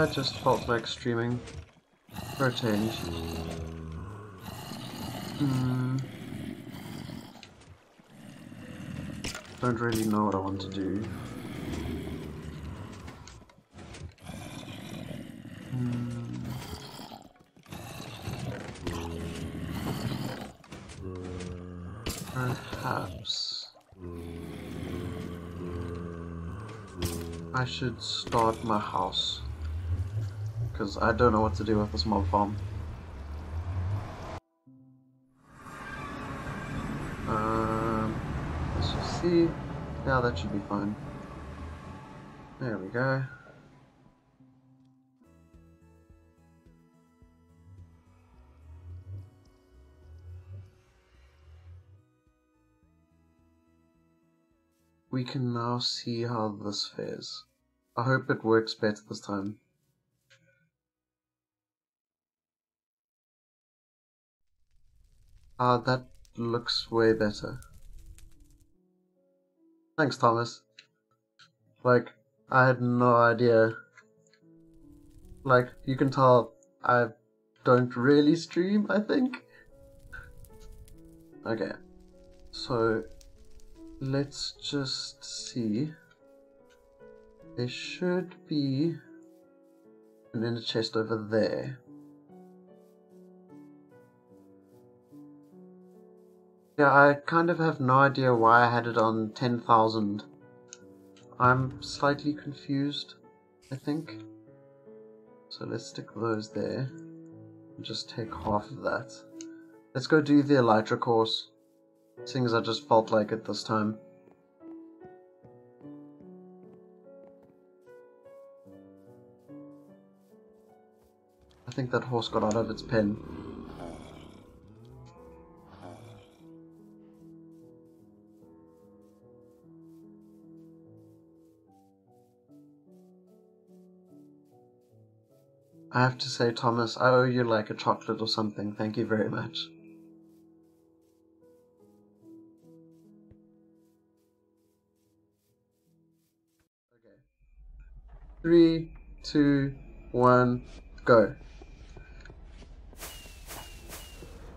I just felt like streaming for a change. Don't really know what I want to do. Perhaps I should start my house, because I don't know what to do with this mob farm. Let's just see. Yeah, that should be fine. There we go. We can now see how this fares. I hope it works better this time. That looks way better. Thanks, Thomas. Like, I had no idea. Like, you can tell I don't really stream, I think. Okay, so let's just see. There should be an inner chest over there. Yeah, I kind of have no idea why I had it on 10,000. I'm slightly confused, I think. So let's stick those there. And just take half of that. Let's go do the Elytra course, seeing as I just felt like it this time. I think that horse got out of its pen. I have to say, Thomas, I owe you like a chocolate or something. Thank you very much. Okay. 3, 2, 1, go.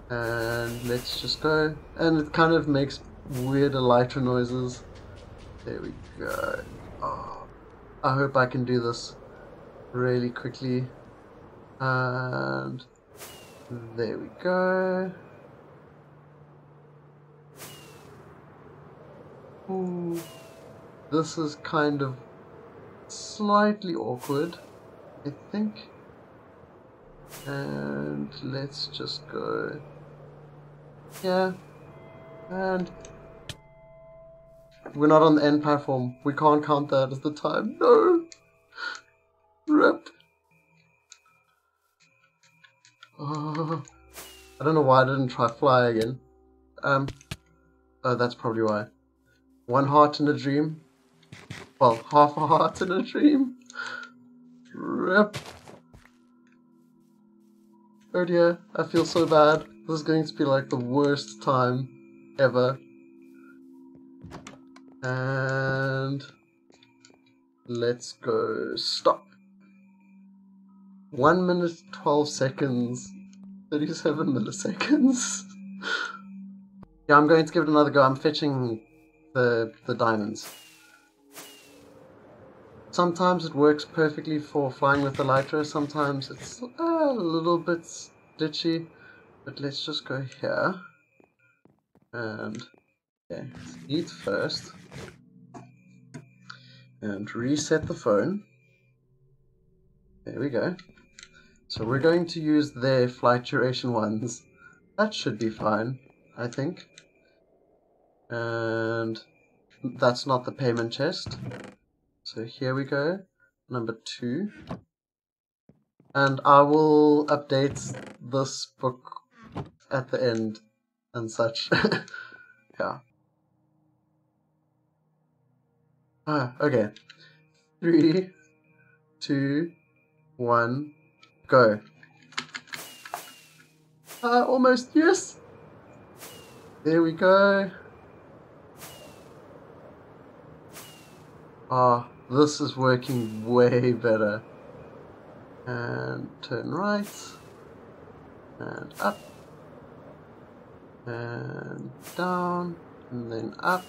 And let's just go. And it kind of makes weird Elytra noises. There we go. Oh, I hope I can do this really quickly. And there we go. Ooh, this is kind of slightly awkward, I think. And let's just go. Yeah. And we're not on the end platform. We can't count that as the time. No. RIP. Oh, I don't know why I didn't try fly again. Oh, that's probably why. 1 heart in a dream. Well, half a heart in a dream. RIP. Oh dear, I feel so bad. This is going to be like the worst time ever. And let's go stop. 1 minute 12 seconds, 37 milliseconds. Yeah, I'm going to give it another go. I'm fetching the diamonds. Sometimes it works perfectly for flying with the Elytra, sometimes it's a little bit glitchy, but let's just go here. And okay, eat first. And reset the phone. There we go. So we're going to use their flight duration ones. That should be fine, I think. And that's not the payment chest. So here we go, number 2. And I will update this book at the end and such. Yeah. Okay. 3, 2, 1, go. Almost, yes! There we go. This is working way better. and turn right, and up, and down, and then up,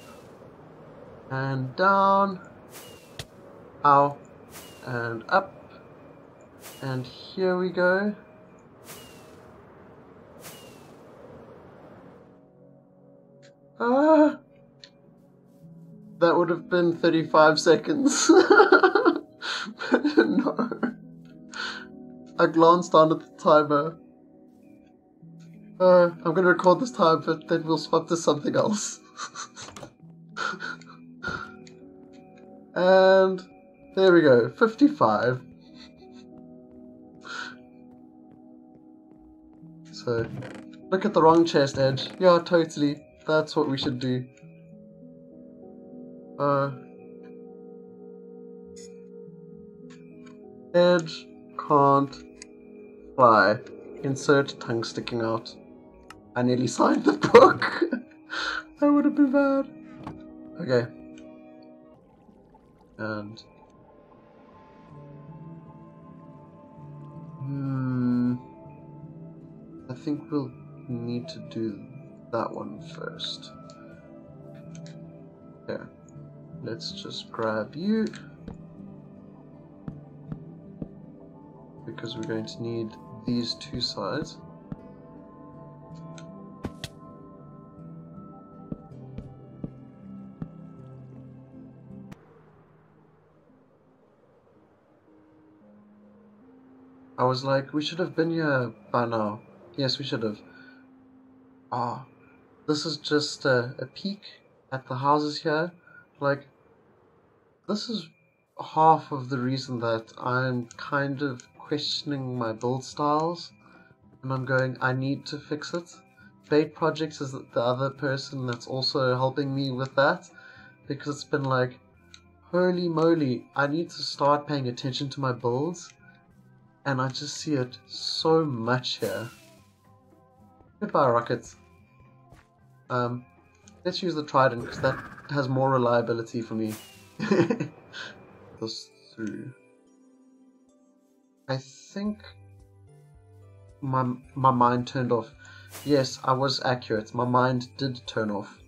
and down, ow, and up, and here we go. Ah, that would have been 35 seconds. But no. I glanced down at the timer. I'm going to record this time, but then we'll swap to something else. And there we go, 55. So, look at the wrong chest edge. Yeah, totally. That's what we should do. Edge can't fly. Insert tongue sticking out. I nearly signed the book. That would have been bad. Okay. And I think we'll need to do that one first. Okay. Let's just grab you, because we're going to need these two sides. I was like, we should have been here by now. Yes, we should have. Ah, this is just a peek at the houses here. Like, this is half of the reason that I'm kind of questioning my build styles. And I'm going, I need to fix it. Bait Projects is the other person that's also helping me with that. Because it's been like, holy moly, I need to start paying attention to my builds. And I just see it so much here. Goodbye, rockets. Let's use the trident because that has more reliability for me. This through. I think my mind turned off. Yes, I was accurate. My mind did turn off.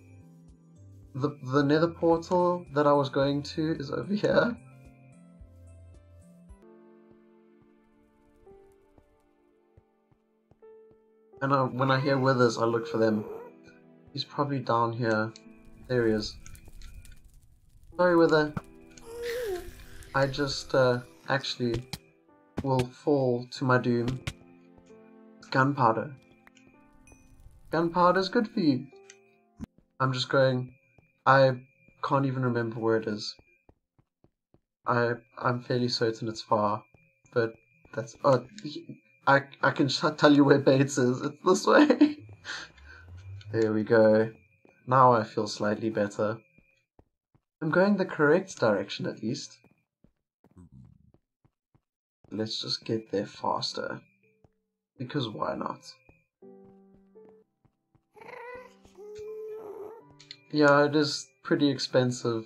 The nether portal that I was going to is over here. And when I hear withers, I look for them. He's probably down here. There he is. Sorry, wither. I just actually will fall to my doom. Gunpowder. Gunpowder's good for you. I'm just going. I can't even remember where it is. I'm fairly certain it's far, but that's. I can tell you where Bates is. It's this way. There we go. Now I feel slightly better. I'm going the correct direction at least. Let's just get there faster. Because why not? Yeah, it is pretty expensive.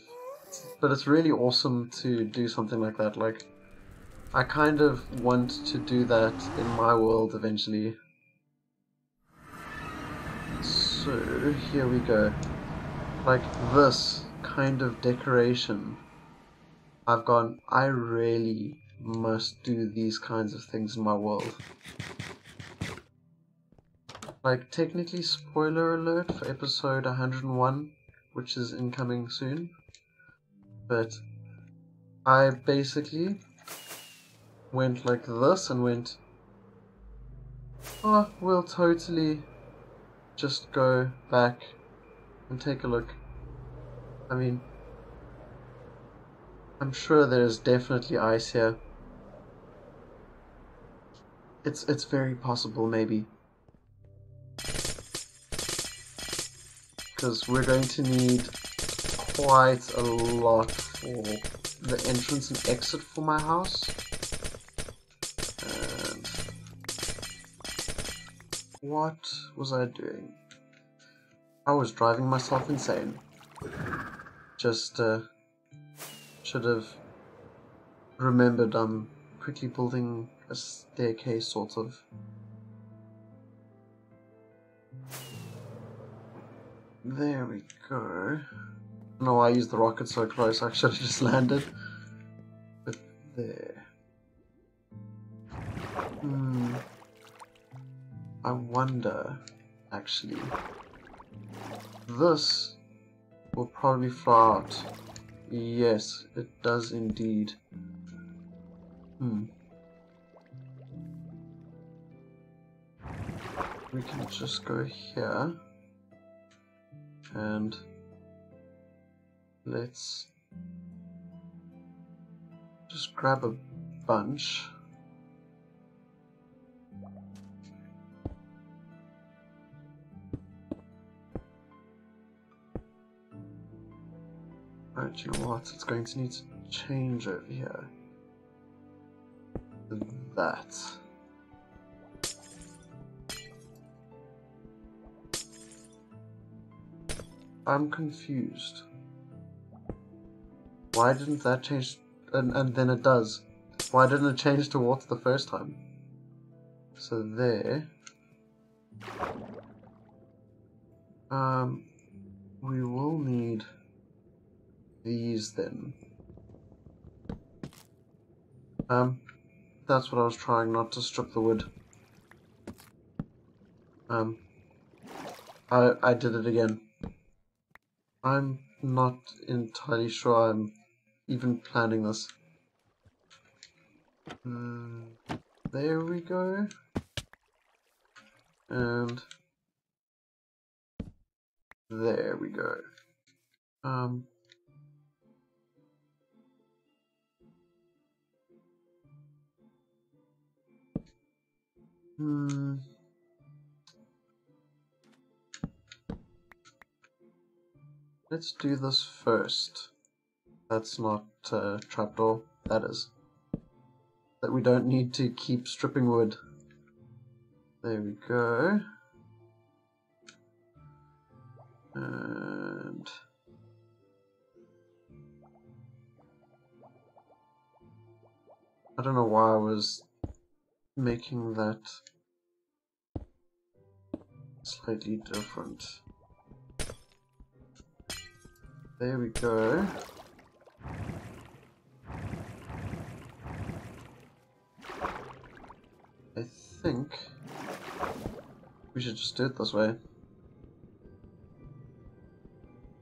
But it's really awesome to do something like that. Like, I kind of want to do that in my world eventually. So, here we go. Like this kind of decoration. I've gone, I really must do these kinds of things in my world. Like, technically, spoiler alert for episode 101, which is incoming soon. But I basically went like this and went, oh, we'll totally just go back and take a look. I mean, I'm sure there's definitely ice here. It's very possible, maybe. Because we're going to need quite a lot for the entrance and exit for my house. And what was I doing? I was driving myself insane. Just should have remembered I'm quickly building a staircase, sort of. There we go. I don't know why I used the rocket so close, I should have just landed. But there. I wonder, actually. This will probably fly out. Yes, it does indeed. We can just go here. And let's just grab a bunch. Alright, you know what? It's going to need to change over here. That. I'm confused. Why didn't that change? And then it does. Why didn't it change to water the first time? So there. We will need these then. That's what I was trying, not to strip the wood. I did it again. I'm not entirely sure I'm even planning this. There we go. And there we go. Let's do this first. That's not a trapdoor. That is. That we don't need to keep stripping wood. There we go. And I don't know why I was making that slightly different. There we go. I think we should just do it this way.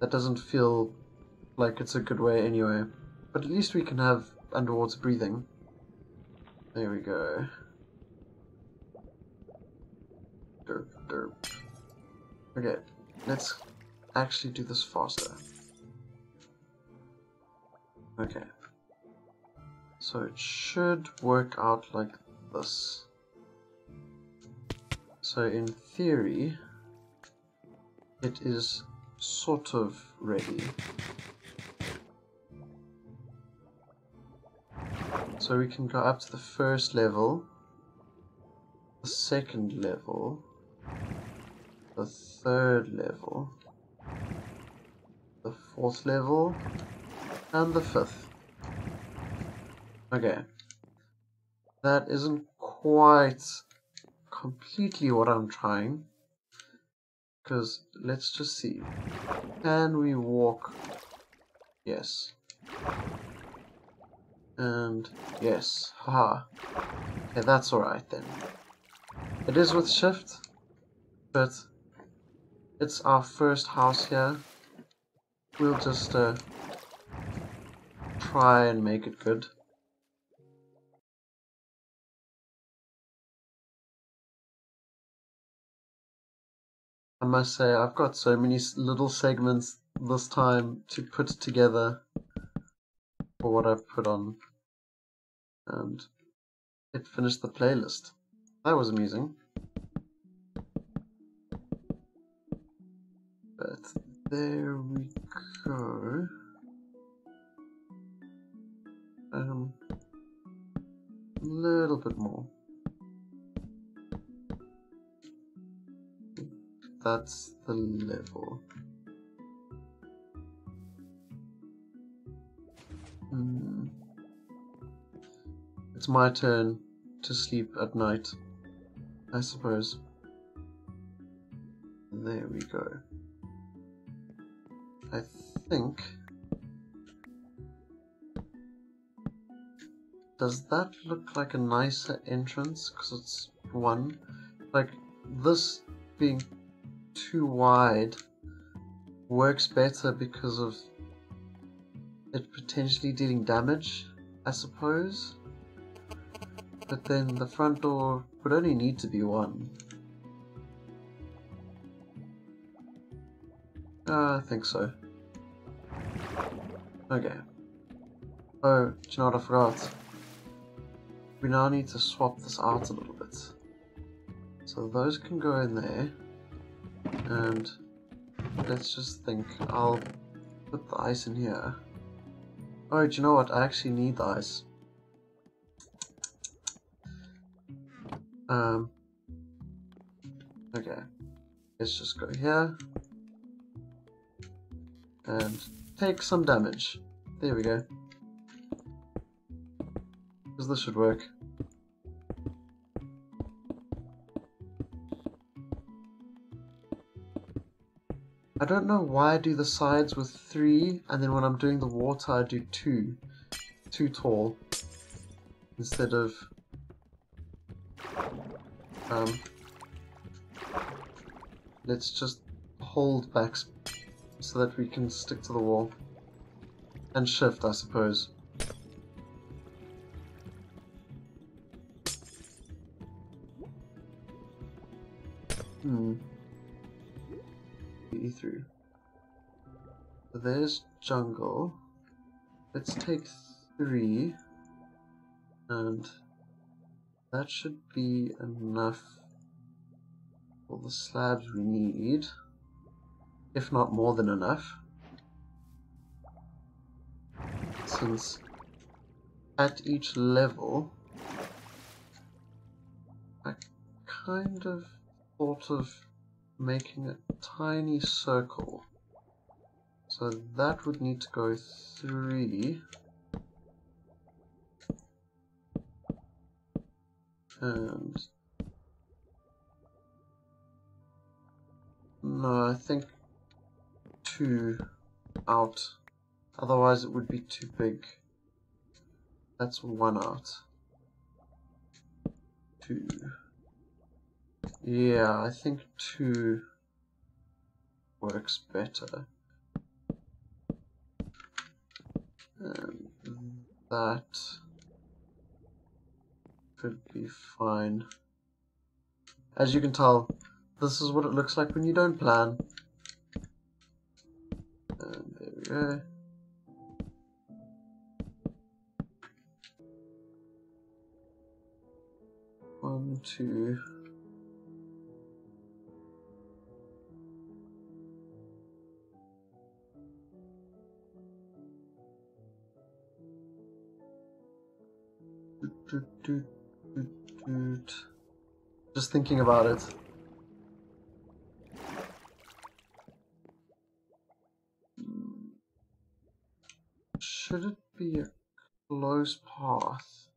That doesn't feel like it's a good way anyway. But at least we can have underwater breathing. There we go. Derp, derp. Okay, let's actually do this faster. Okay. So it should work out like this. So in theory, it is sort of ready. So we can go up to the first level, the second level, the third level, the fourth level, and the fifth. Okay. That isn't quite completely what I'm trying. Because let's just see. Can we walk? Yes. And yes. Haha. Okay, that's alright then. It is with shift, but it's our first house here. We'll just try and make it good. I must say, I've got so many little segments this time to put together for what I've put on. And it finished the playlist. That was amusing. But there we go. A little bit more. That's the level. It's it's my turn to sleep at night, I suppose. There we go. I think... Does that look like a nicer entrance? Because it's one. Like, this being too wide works better because of it potentially dealing damage, I suppose. But then the front door would only need to be one. I think so. Okay. Oh, do you know what I forgot? We now need to swap this out a little bit. So those can go in there. And let's just think. I'll put the ice in here. Oh, do you know what? I actually need the ice. Okay. Let's just go here. And take some damage. There we go. Because this should work. I don't know why I do the sides with 3 and then when I'm doing the water I do 2. Too tall. Instead of let's just hold back so that we can stick to the wall. And shift, I suppose. Through. So there's jungle. Let's take 3 and that should be enough for the slabs we need, if not more than enough, since at each level I kind of thought of making a tiny circle, so that would need to go 3 and no, I think 2 out, otherwise it would be too big. That's 1 out. 2. Yeah, I think 2 works better. And that could be fine. As you can tell, this is what it looks like when you don't plan. And there we go. One, two. Just thinking about it. Should it be a close path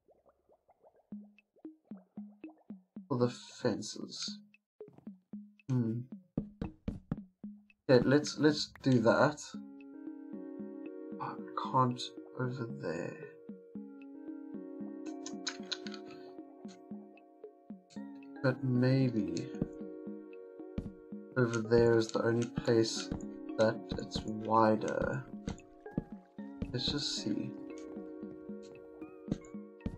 for the fences? Okay, let's do that. I can't over there. But maybe over there is the only place that it's wider. Let's just see.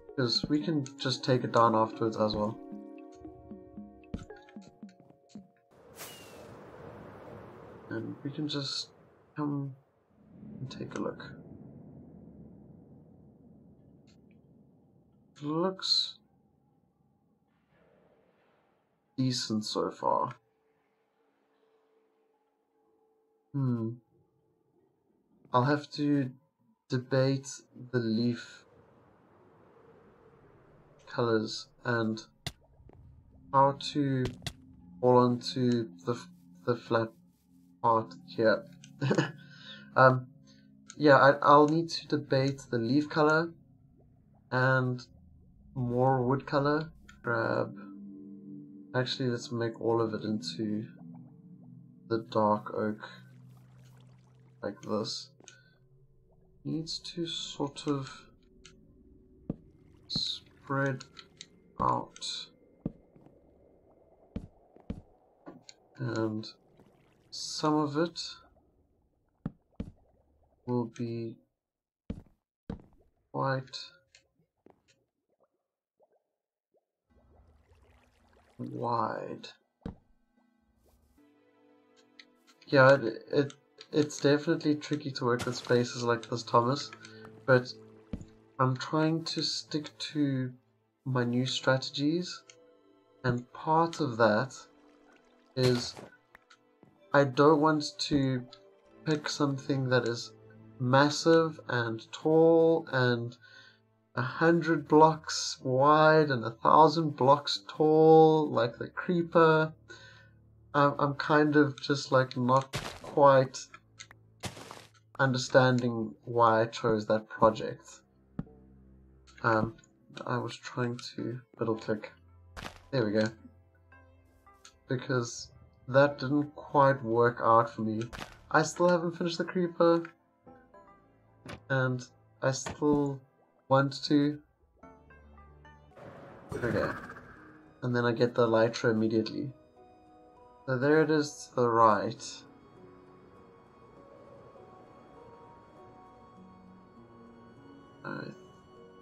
Because we can just take it down afterwards as well. And we can just come and take a look. It looks decent so far. I'll have to debate the leaf colors and how to fall onto the flat part here. Yeah, I'll need to debate the leaf color and more wood color. Grab. Actually, let's make all of it into the dark oak, like this. Needs to sort of spread out, and some of it will be quite wide. Yeah, it's definitely tricky to work with spaces like this, Thomas, but I'm trying to stick to my new strategies, and part of that is I don't want to pick something that is massive and tall and 100 blocks wide and 1,000 blocks tall, like the creeper. I'm kind of just like not quite understanding why I chose that project. I was trying to middle click. There we go. Because that didn't quite work out for me. I still haven't finished the creeper, and I still want to. Okay. And then I get the Elytra immediately. So there it is to the right. I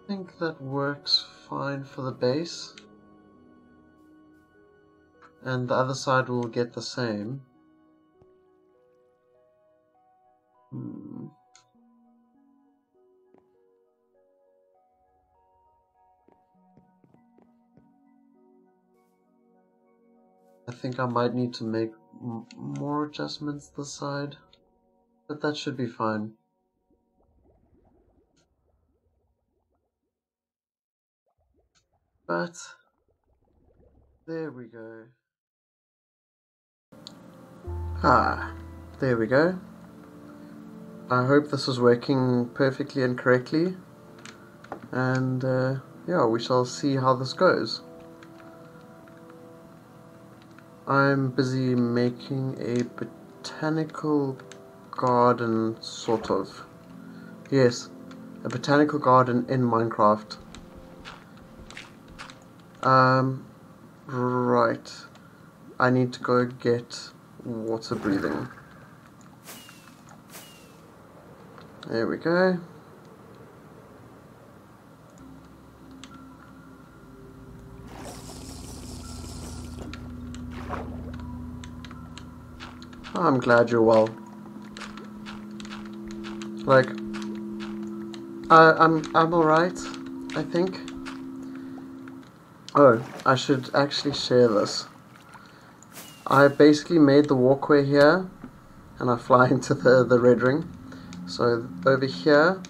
think that works fine for the base. And the other side will get the same. I think I might need to make more adjustments this side, but that should be fine. But there we go. There we go. I hope this is working perfectly and correctly, and yeah, we shall see how this goes. I'm busy making a botanical garden, sort of. Yes, a botanical garden in Minecraft. Right. I need to go get water breathing. There we go. I'm glad you're well. Like, I'm alright, I think. Oh, I should actually share this. I basically made the walkway here, and I fly into the red ring. So over here,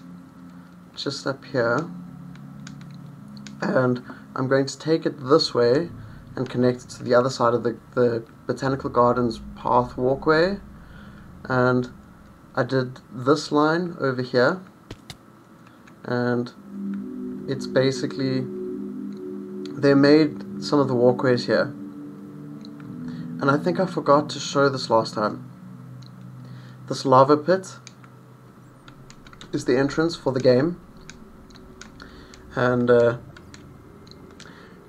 just up here, and I'm going to take it this way and connect it to the other side of the Botanical Gardens path walkway. And I did this line over here, and it's basically, they made some of the walkways here. And I think I forgot to show this last time. This lava pit is the entrance for the game. And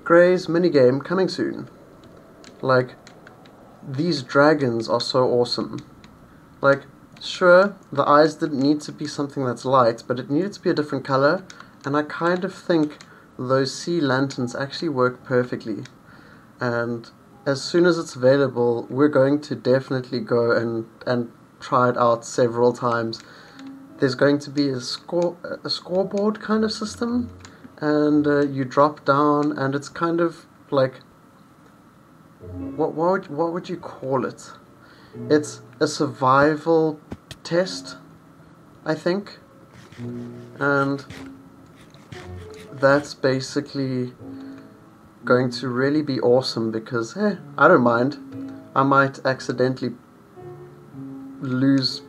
Grey's minigame coming soon. Like, these dragons are so awesome. Like, sure, the eyes didn't need to be something that's light, but it needed to be a different color, and I kind of think those sea lanterns actually work perfectly. And as soon as it's available, we're going to definitely go and try it out several times. There's going to be a scoreboard kind of system, and you drop down, and it's kind of like, what would you call it? It's a survival test, I think, and that's basically going to really be awesome because, I don't mind. I might accidentally lose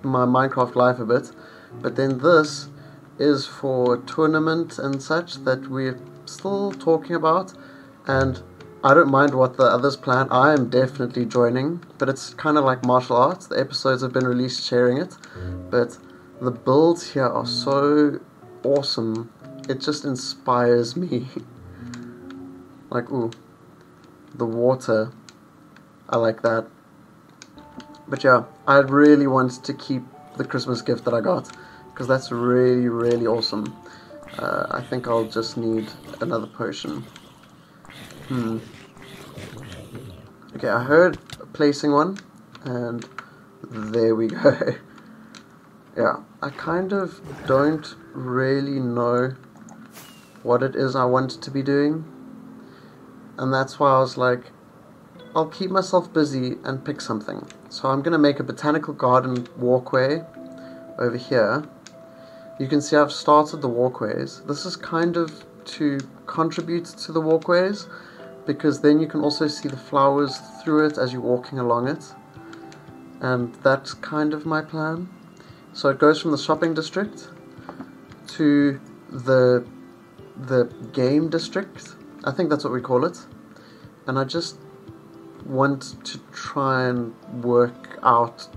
my Minecraft life a bit, but then this is for tournament and such that we're still talking about, and I don't mind what the others plan. I am definitely joining, but it's kind of like martial arts. The episodes have been released sharing it, but the builds here are so awesome. It just inspires me. Like, ooh, the water. I like that. But yeah, I really wanted to keep the Christmas gift that I got, because that's really, really awesome. I think I'll just need another potion. Okay, I heard placing one, and there we go. Yeah, I kind of don't really know what it is I want to be doing, and that's why I was like, I'll keep myself busy and pick something. So I'm going to make a botanical garden walkway over here. You can see I've started the walkways. This is kind of to contribute to the walkways, because then you can also see the flowers through it as you're walking along it. And that's kind of my plan. So it goes from the shopping district to the game district. I think that's what we call it. And I just want to try and work out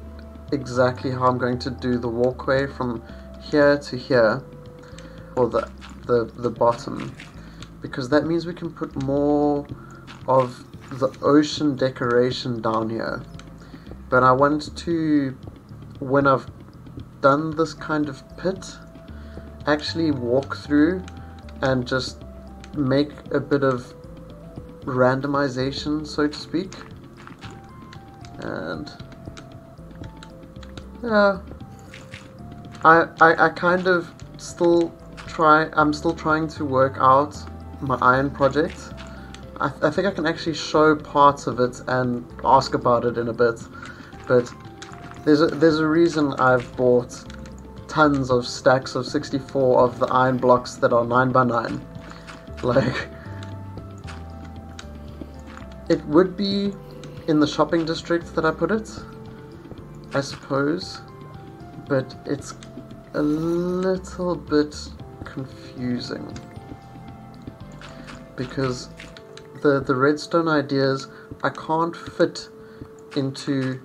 exactly how I'm going to do the walkway from here to here, or the bottom, because that means we can put more of the ocean decoration down here. But I want to, when I've done this kind of pit, actually walk through and just make a bit of randomization, so to speak. And yeah, I kind of I'm still trying to work out my iron project. I think I can actually show parts of it and ask about it in a bit, but there's a reason I've bought tons of stacks of 64 of the iron blocks that are 9x9. Like, it would be in the shopping district that I put it, I suppose, but it's a little bit confusing, because the redstone ideas I can't fit into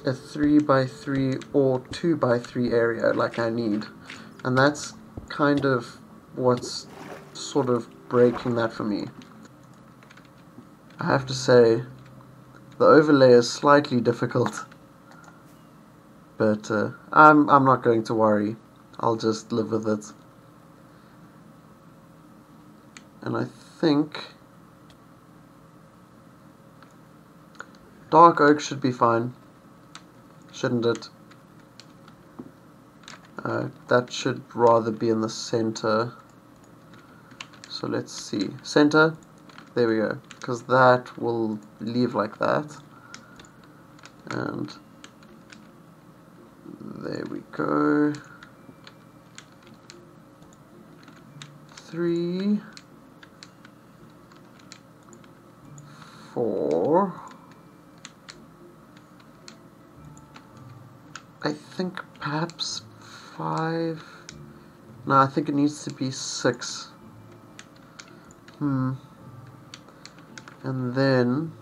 a 3x3 or 2x3 area like I need, and that's kind of what's sort of breaking that for me. I have to say, the overlay is slightly difficult, but I'm not going to worry. I'll just live with it. And I think dark oak should be fine, shouldn't it? That should rather be in the center. So let's see. Center. There we go. Because that will leave like that. And there we go. 3, 4. I think perhaps 5. No, I think it needs to be 6. And then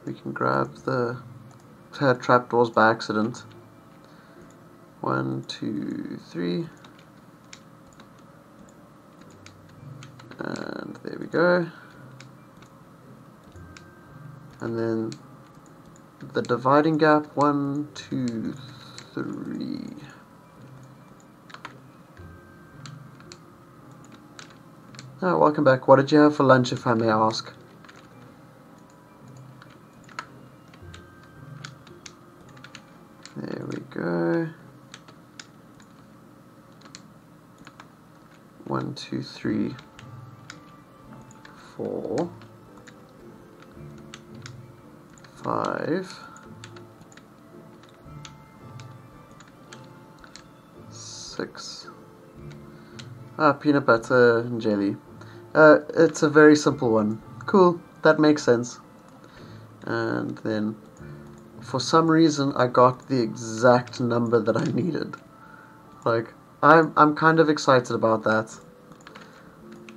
we can grab the trapdoors by accident. 1, 2, 3. And there we go. And then the dividing gap, 1, 2, 3. Oh, welcome back. What did you have for lunch, if I may ask? There we go. 1, 2, 3, 4, 5, 6. Peanut butter and jelly. It's a very simple one. Cool, that makes sense. And then, for some reason, I got the exact number that I needed. Like, I'm kind of excited about that.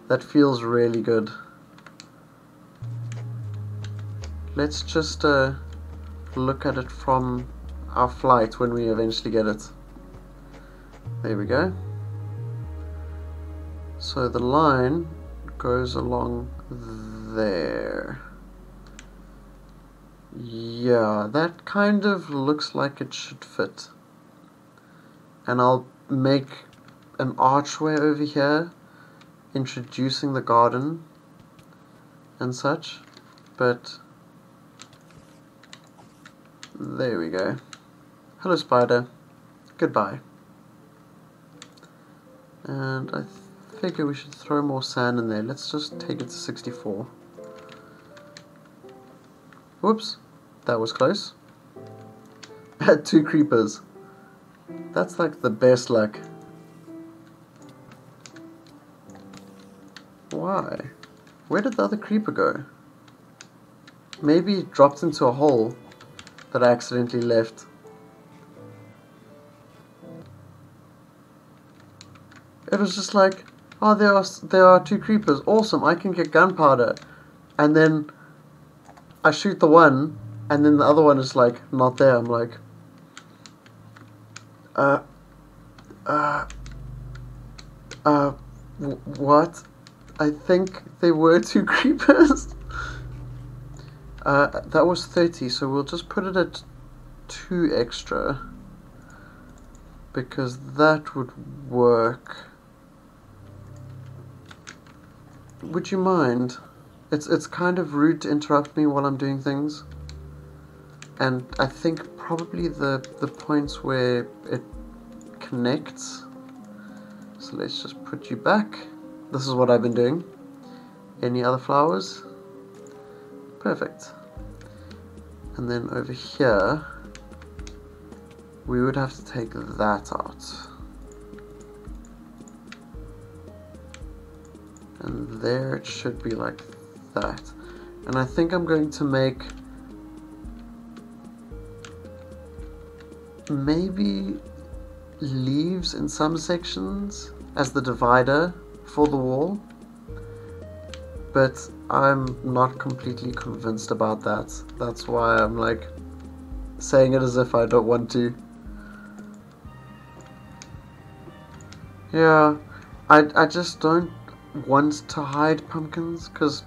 That feels really good. Let's just look at it from our flight when we eventually get it. There we go. So the line goes along there. Yeah, that kind of looks like it should fit. And I'll make an archway over here, introducing the garden and such, but there we go. Hello, spider. Goodbye. And I figure we should throw more sand in there. Let's just take it to 64. Whoops, that was close. I had 2 creepers. That's like the best luck. Why? Where did the other creeper go? Maybe it dropped into a hole that I accidentally left. It was just like, oh, there are 2 creepers. Awesome, I can get gunpowder. And then I shoot the one, and then the other one is like not there. I'm like, what? I think there were 2 creepers. That was 30, so we'll just put it at 2 extra, because that would work. Would you mind? It's kind of rude to interrupt me while I'm doing things, and I think probably the points where it connects. So let's just put you back. This is what I've been doing. Any other flowers? Perfect. And then over here we would have to take that out. And there it should be like that. And I think I'm going to make maybe leaves in some sections as the divider for the wall, but I'm not completely convinced about that. That's why I'm like saying it as if I don't want to. Yeah, I just don't want to hide pumpkins, because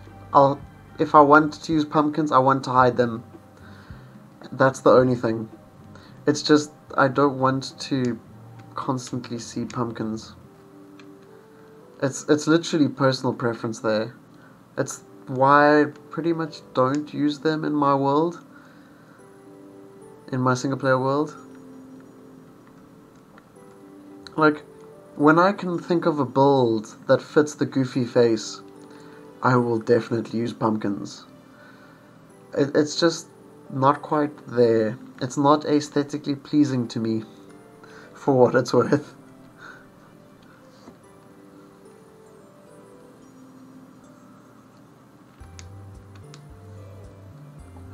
if I want to use pumpkins, I want to hide them. That's the only thing. It's just I don't want to constantly see pumpkins. It's literally personal preference there. It's why I pretty much don't use them in my world, in my single player world. Like, when I can think of a build that fits the goofy face, I will definitely use pumpkins. It's just not quite there. It's not aesthetically pleasing to me, for what it's worth.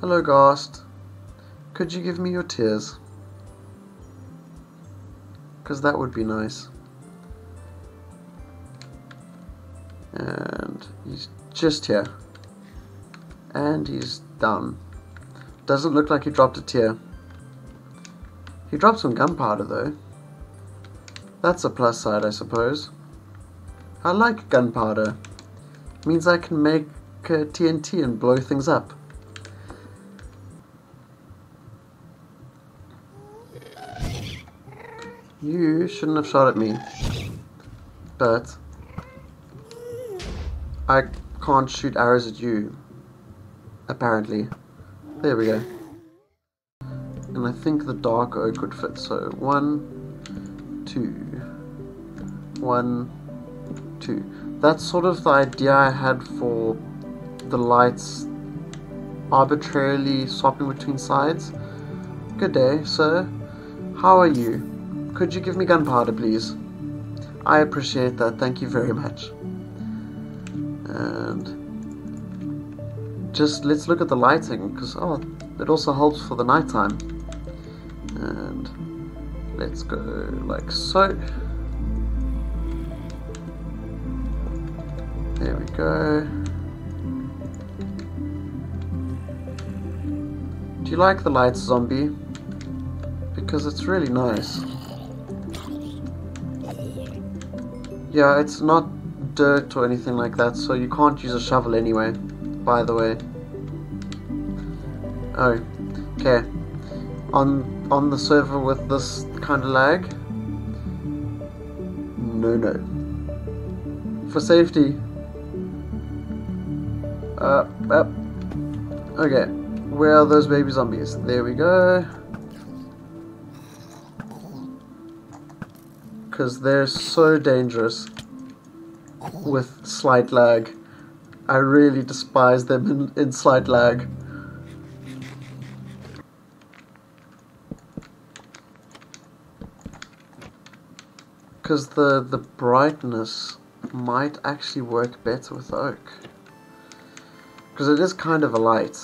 Hello, Ghast. Could you give me your tears? Because that would be nice. And he's just here. And he's down. Doesn't look like he dropped a tear. He dropped some gunpowder though. That's a plus side, I suppose. I like gunpowder. It means I can make TNT and blow things up. You shouldn't have shot at me. But I can't shoot arrows at you, apparently. There we go. And I think the dark oak would fit, so 1, 2, 1, 2. That's sort of the idea I had for the lights arbitrarily swapping between sides. Good day, sir. How are you? Could you give me gunpowder, please? I appreciate that, thank you very much. And just let's look at the lighting, because it also helps for the nighttime. And let's go like so. There we go. Do you like the lights, zombie? Because it's really nice. Yeah, it's not dirt or anything like that, so you can't use a shovel anyway, by the way. Oh, okay. On the server with this kind of lag? No. For safety. Okay. Where are those baby zombies? There we go. Because they're so dangerous with slight lag. I really despise them in slight lag. Because the brightness might actually work better with the oak. Because it is kind of a light.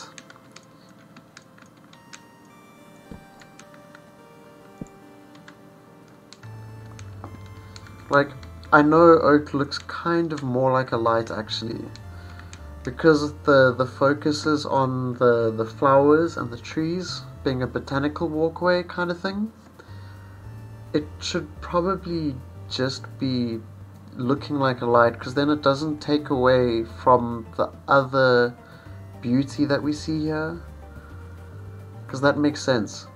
Like, I know oak looks kind of more like a light actually. Because the focus is on the flowers and the trees being a botanical walkway kind of thing. It should probably just be looking like a light, because then it doesn't take away from the other beauty that we see here. Because that makes sense.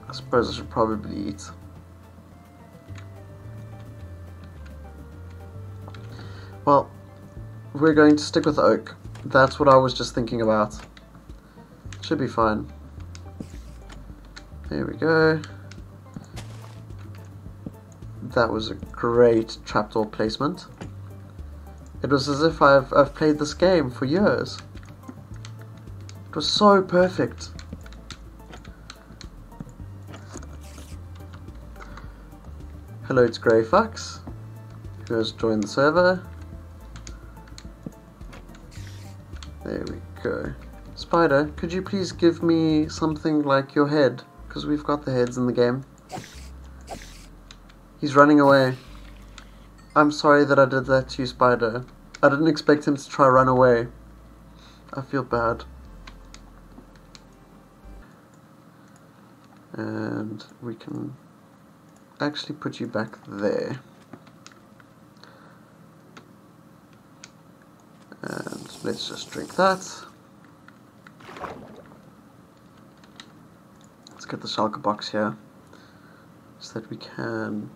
I suppose I should probably eat. Well, we're going to stick with oak. That's what I was just thinking about. Should be fine. There we go. That was a great trapdoor placement. It was as if I've played this game for years. It was so perfect. Hello to Grey Fox, who has joined the server. There we go. Spider, could you please give me something like your head? Because we've got the heads in the game. He's running away. I'm sorry that I did that to you, Spider. I didn't expect him to try run away. I feel bad. And we can actually put you back there. And let's just drink that. Let's get the shulker box here so that we can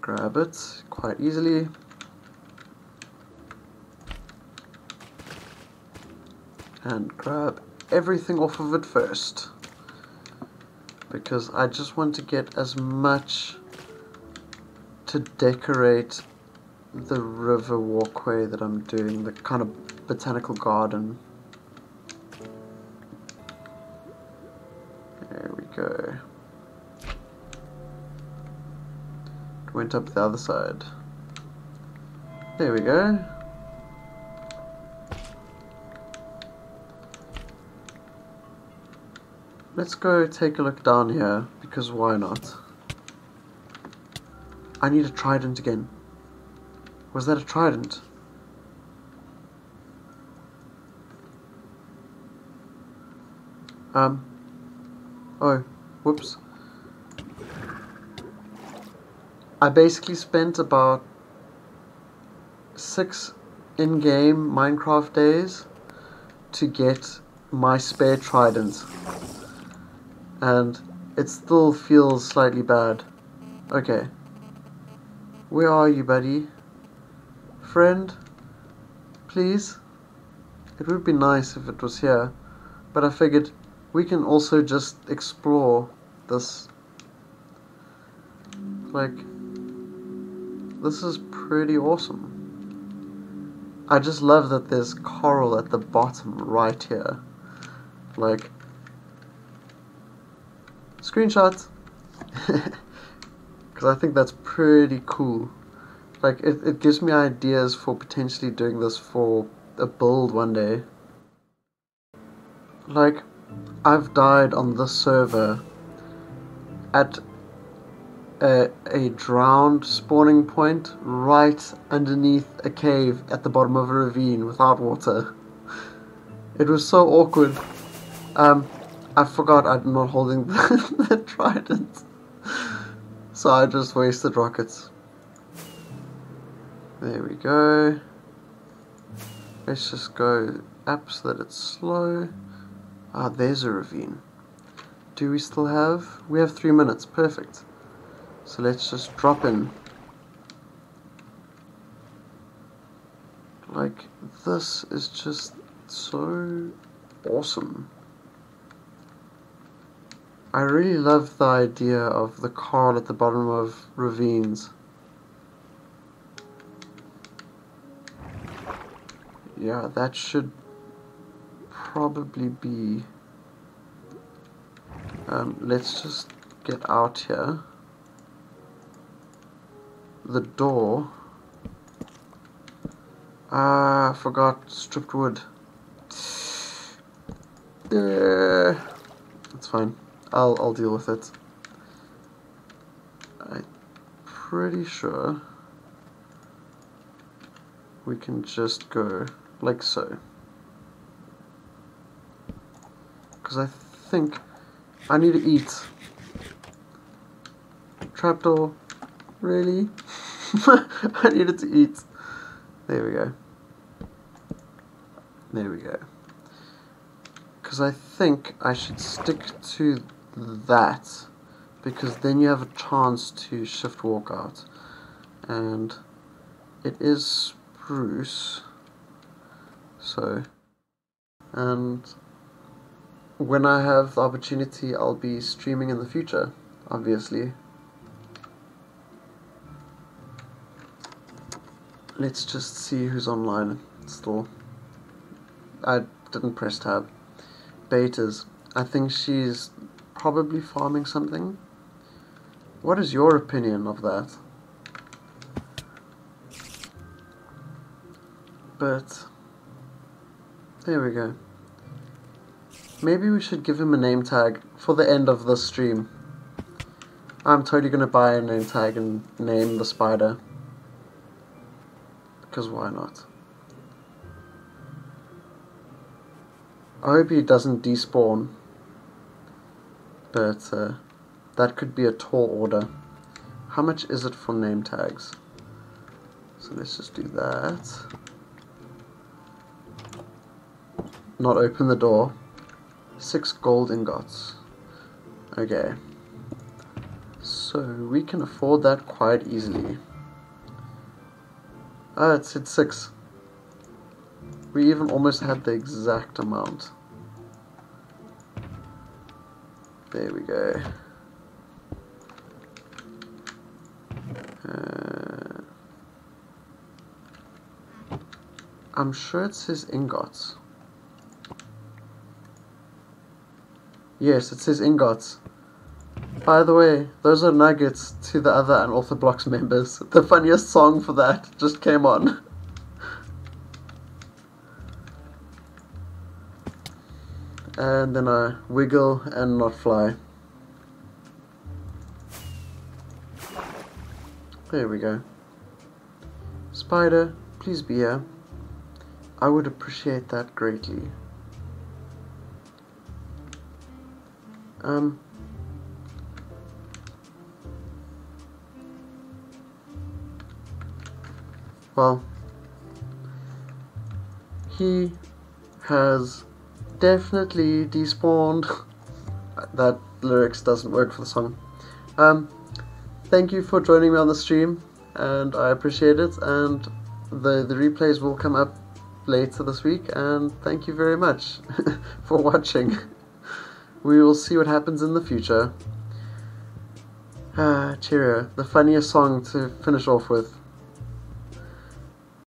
grab it quite easily. And grab everything off of it first, because I just want to get as much to decorate the river walkway that I'm doing, the kind of botanical garden. There we go. It went up the other side. There we go. Let's go take a look down here, because why not? I need a trident again. Was that a trident? Oh, whoops. I basically spent about 6 in-game Minecraft days to get my spare trident. And it still feels slightly bad. Okay. Where are you, buddy? Friend? Please? It would be nice if it was here. But I figured we can also just explore this. Like, this is pretty awesome. I just love that there's coral at the bottom right here. Like, screenshot. Because I think that's pretty cool. Like, it gives me ideas for potentially doing this for a build one day. Like, I've died on this server at a drowned spawning point right underneath a cave at the bottom of a ravine without water. It was so awkward. I forgot I'm not holding the trident, so I just wasted rockets. There we go. Let's just go up so that it's slow. Ah, there's a ravine. Do we still have? We have 3 minutes. Perfect. So let's just drop in. Like, this is just so awesome. I really love the idea of the coral at the bottom of ravines. Yeah, that should probably be... let's just get out here. The door. Ah, I forgot stripped wood. It's fine. I'll deal with it. I'm pretty sure we can just go like so. Because I think I need to eat. Trapdoor. Really? I needed to eat. There we go. There we go. Because I think I should stick to that, because then you have a chance to shift walk out. And it is spruce. So, and when I have the opportunity, I'll be streaming in the future, obviously. Let's just see who's online still. I didn't press tab. Betas. I think she's probably farming something. What is your opinion of that? But there we go. Maybe we should give him a name tag for the end of the stream. I'm totally gonna buy a name tag and name the spider. Because why not? I hope he doesn't despawn. But that could be a tall order. How much is it for name tags? So let's just do that. Not open the door. 6 gold ingots. Okay. So we can afford that quite easily. Ah, it said 6. We even almost had the exact amount. There we go. I'm sure it says ingots. Yes, it says ingots. By the way, those are nuggets to the other Unorthoblocks members. The funniest song for that just came on. And then I wiggle and not fly. There we go. Spider, please be here. I would appreciate that greatly. Well, he has definitely despawned. That lyrics doesn't work for the song. Thank you for joining me on the stream, and I appreciate it, and the replays will come up later this week, and thank you very much for watching. We will see what happens in the future. Cheerio, the funniest song to finish off with.